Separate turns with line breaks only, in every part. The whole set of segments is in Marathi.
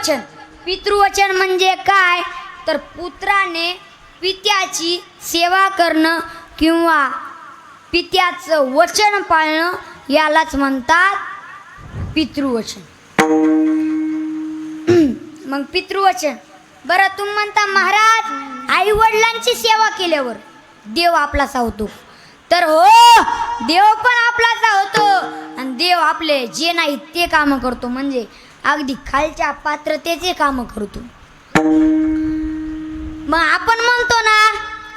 पितृवचन. पितृवचन म्हणजे काय तर पुत्राने पित्याची सेवा करणं किंवा पित्याचं वचन पाळणं यालाच म्हणतात पितृवचन. मग पितृवचन. बरं तुम्ही म्हणता महाराज आई वडिलांची सेवा केल्यावर देव आपलासा होतो. तर हो, देव पण आपलासा होतो आणि देव आपले जे नाही ते कामं करतो, म्हणजे अगदी खालच्या पात्रतेचे कामं करतो. मग आपण म्हणतो ना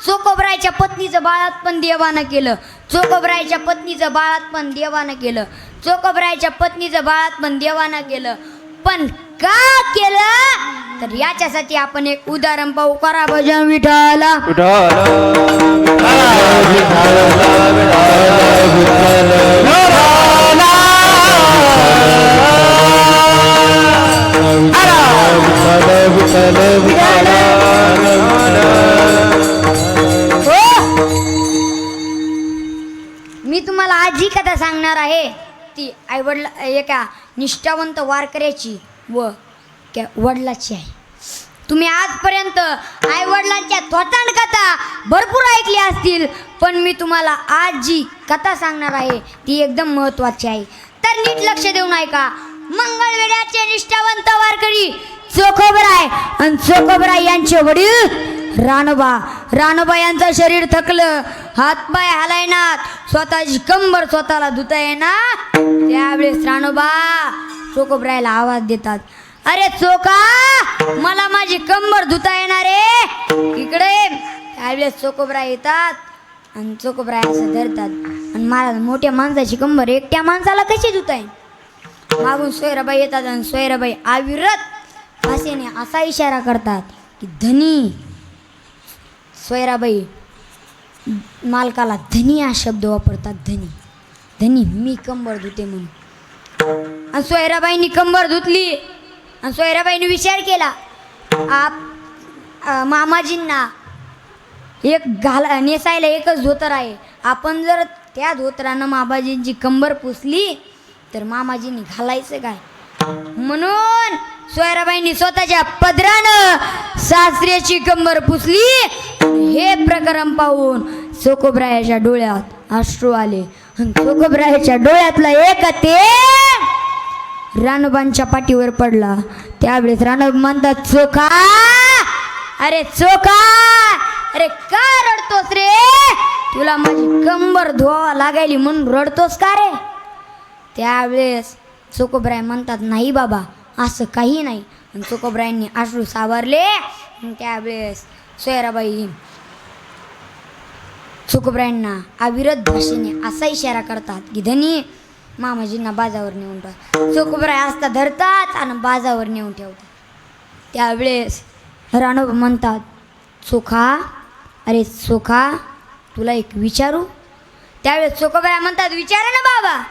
चोकोबरायच्या पत्नीचं बाळात पण देवानं केलं, चोकोबरायच्या पत्नीचं बाळात पण देवानं केलं, चोकोबरायच्या पत्नीचं बाळात पण देवानं केलं. पण का केलं तर याच्यासाठी आपण एक उदाहरण पाहू. करा भजन विठ्ठला. मी तुम्हाला आज जी कथा सांगणार आहे ती आईवडला एका निष्ठावंत वारकऱ्याची व वडिलाची आहे. तुम्ही आजपर्यंत आईवडिलांच्या थोटांड कथा भरपूर ऐकल्या असतील, पण मी तुम्हाला आज जी कथा सांगणार आहे ती एकदम महत्त्वाची आहे. तर नीट लक्ष देऊन ऐका. मंगळवेढ्याचे निष्ठावंत वारकरी चोखोबराय आणि चोखोबराय यांचे वडील रानोबा. रानोबा यांचं शरीर थकलं, हातपाय हलायनात, स्वतःची कंबर स्वतःला धुता येणार. त्यावेळेस रानोबा चोखोबरायला आवाज देतात, अरे चोखा मला माझी कंबर धुता येणार आहे इकडे. त्यावेळेस चोखोबराय येतात आणि चोखोबराय असं धरतात आणि मला मोठ्या माणसाची कंबर एकट्या माणसाला कशी धुता येईल. मागून सोयराबाई येतात आणि सोयराबाई अविरत भाषेने असा इशारा करतात की धनी. सोयराबाई मालकाला धनी हा शब्द वापरतात. धनी धनी मी कंबर धुते म्हणून. आणि सोयराबाईंनी कंबर धुतली आणि सोयराबाईंनी विचार केला, मामाजींना एक नेसायला एकच धोतर आहे, आपण जर त्या धोतरानं मामाजींची कंबर पुसली तर मामाजींनी घालायचं काय. म्हणून सोयराबाईंनी स्वतःच्या पदरानं सासऱ्याची कंबर पुसली. हे प्रकरण पाहून चोखोबरायाच्या डोळ्यात अश्रू आले आणि चोखोबरायाच्या डोळ्यातला एक ते रानोबांच्या पाठीवर पडला. त्यावेळेस रानोब म्हणतात, चोखा अरे चोखा, अरे का रडतोस रे, तुला माझी कंबर धुवा लागायली म्हणून रडतोस का रे. त्यावेळेस चोखोबराय म्हणतात, नाही बाबा असं काही नाही. आणि चोखोबरायांनी अश्रू सावरले. त्यावेळेस सोयराबाई चोखोबरायांना अविरत भाषेने असा इशारा करतात की धनी मामाजींना बाजावर नेऊन ठेवा. चोखोबराय असता धरतात आणि बाजावर नेऊन ठेवतात. त्यावेळेस रानोबा म्हणतात, चोखा अरे चोखा तुला एक विचारू. त्यावेळेस चोखोबराय म्हणतात, विचारा ना बाबा.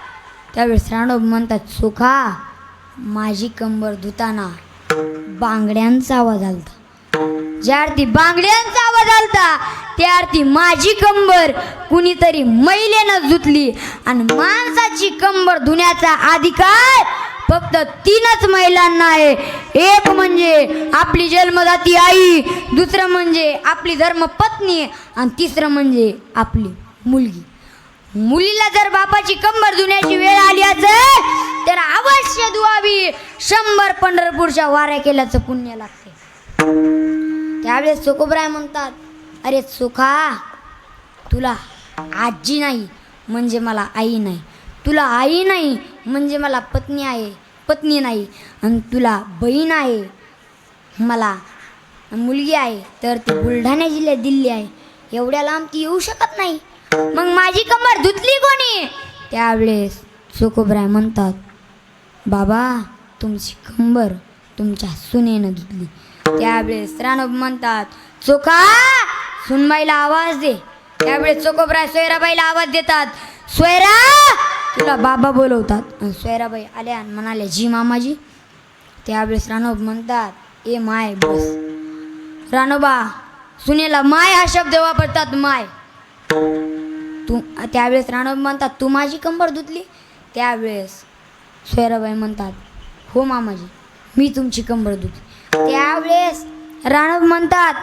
त्यावेळेस रानोबा म्हणतात, चोखा माझी कंबर धुताना बांगड्यांचा आवाज आलता. ज्या अर्थी बांगड्यांचा आवाज आलता त्या अर्थी माझी कंबर कुणीतरी महिलेनं धुतली. आणि माणसाची कंबर धुण्याचा अधिकार फक्त 3च महिलांना आहे. एक म्हणजे आपली जन्मदाती आई, दुसरं म्हणजे आपली धर्मपत्नी आणि तिसरं म्हणजे आपली मुलगी. मुलीला जर बापाची कंबर धुण्याची वेळ आली असेल तर अवश्य धुवावी. 100 पंढरपूरच्या वाऱ्या केल्याचं पुण्य लागते. त्यावेळेस चोखोबराय म्हणतात, अरे चोखा तुला आजी नाही म्हणजे मला आई नाही, तुला आई नाही म्हणजे मला पत्नी नाही, आणि तुला बहीण आहे मला मुलगी आहे तर ती बुलढाणा जिल्ह्यात दिल्ली आहे. एवढ्या लांब ती येऊ शकत नाही. मग माझी कंबर धुतली कोणी. त्यावेळेस चोखोबराय म्हणतात, बाबा तुमची कंबर तुमच्या सुनेनं धुतली. त्यावेळेस रानोब म्हणतात, चोखा सुनबाईला आवाज दे. त्यावेळेस चोखोबराय सोयराबाईला आवाज देतात, सोयरा तुला बाबा बोलवतात. आणि सोयराबाई आल्या आणि म्हणाले, जी मामाजी. त्यावेळेस रानोब म्हणतात, ए माय बस. रानोबा सुनेला माय हा शब्द वापरतात, माय तू. त्यावेळेस रानोब म्हणतात, तू माझी कंबर धुतली. त्यावेळेस सोयराबाई म्हणतात, हो मामाजी मी तुमची कंबर धुते. त्यावेळेस राणव म्हणतात,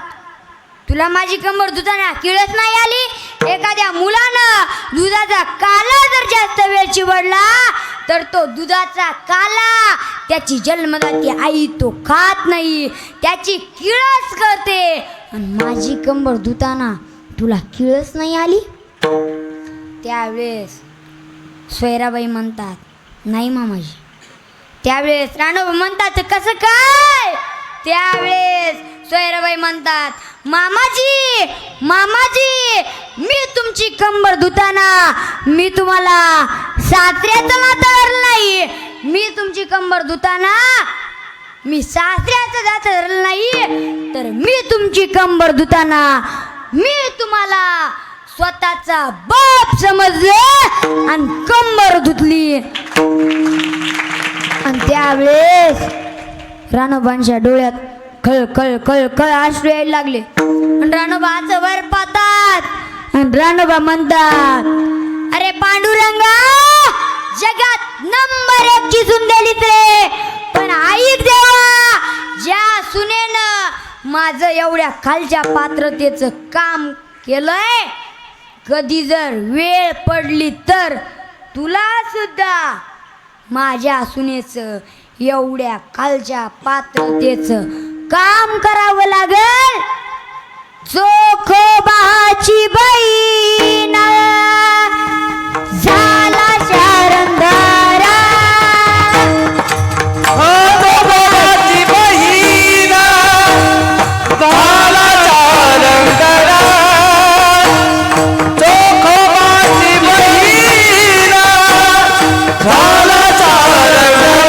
तुला माझी कंबर धुताना किळस नाही आली? एखाद्या मुलानं दुधाचा काला जर जास्त वेळ चिवडला तर तो दुधाचा काला त्याची जन्मदाती आई तो खात नाही, त्याची किळस करते. आणि माझी कंबर धुताना तुला किळस नाही आली? त्यावेळेस सोयराबाई म्हणतात, नाही मामाजी. त्यावेळेस राणव म्हणतात, कसं काय? त्यावेळेस सोयराबाई म्हणतात, मामाजी मामाजी, मी तुमची कंबर धुताना मी तुम्हाला सासऱ्याचं नातं धरलं नाही. मी तुमची कंबर धुताना मी सासऱ्याचं नातं धरलं नाही, तर मी तुमची कंबर धुताना मी तुम्हाला स्वतःचा बाप समजले आणि कंबर धुतली. आणि त्यावेळेस राणोबांच्या डोळ्यात खळ खळ खळ खळ अश्रू यायला लागले. आणि राणोबाचं वर पाहतात आणि राणोबा म्हणतात, अरे पांडुरंगा, जगात नंबर 1 ची सून दिलीच रे, पण ऐक देवा, ज्या सुनेनं माझं एवढ्या खालच्या पात्रतेचं काम केलंय, कधी जर वेळ पडली तर तुला सुद्धा माझ्या सुनेचं एवढ्या खालच्या पात्रतेचं काम करावं लागेल. चोखोबाची बहीण झाला शारंगारा,
चोखोबाची बहीण झाला शारंगारा, चोखोबाची बहीण झाला शारंगारा.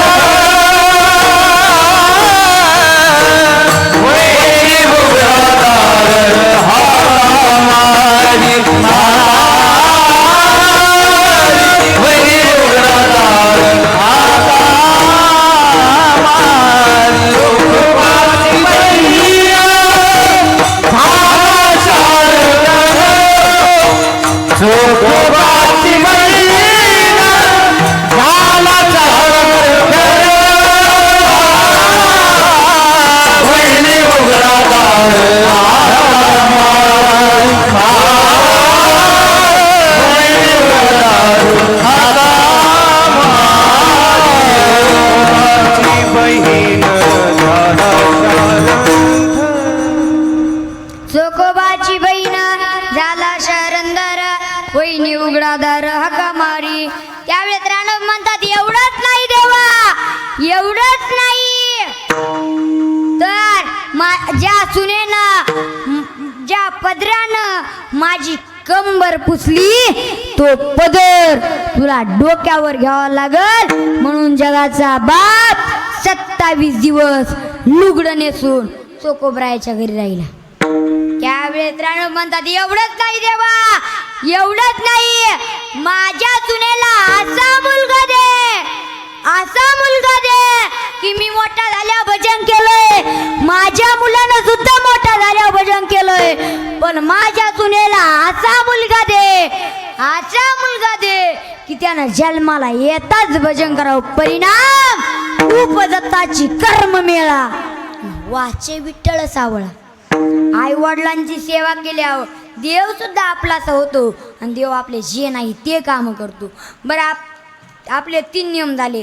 चोखोबाची बहीण झाला शरंदार, वहिनी उघडादार हका मारी. त्यावेळेस राणव म्हणतात, एवढंच नाही देवा, एवढंच नाही, तर ज्या सुनेनं ज्या पदरानं माझी कंबर पुसली तो पदर तुला डोक्यावर घ्यावा लागल. म्हणून जगाचा बाप 27 दिवस लुगडं नेसून चोखोबरायाच्या घरी राहिला. त्यावेळेस राणव म्हणतात, एवढंच नाही देवा, एवढंच नाही, माझ्या सुनेला असा मुलगा दे, असा मुलगा दे की मी मोठा झाल्यावर भजन केलंय, माझ्या मुलानं सुद्धा मोठा झाल्यावर भजन केलंय, पण माझ्या सुनेला असा मुलगा दे, असा मुलगा दे की त्यानं जन्माला येताच भजन करावं. परिणाम उपदत्ताची कर्म मेळा वाचे विठ्ठल सावळा. आई वडिलांची सेवा केल्यावर देव सुद्धा आपलासा होतो आणि देव आपले जे नाही ते काम करतो. बरं, आपले 3 नियम झाले.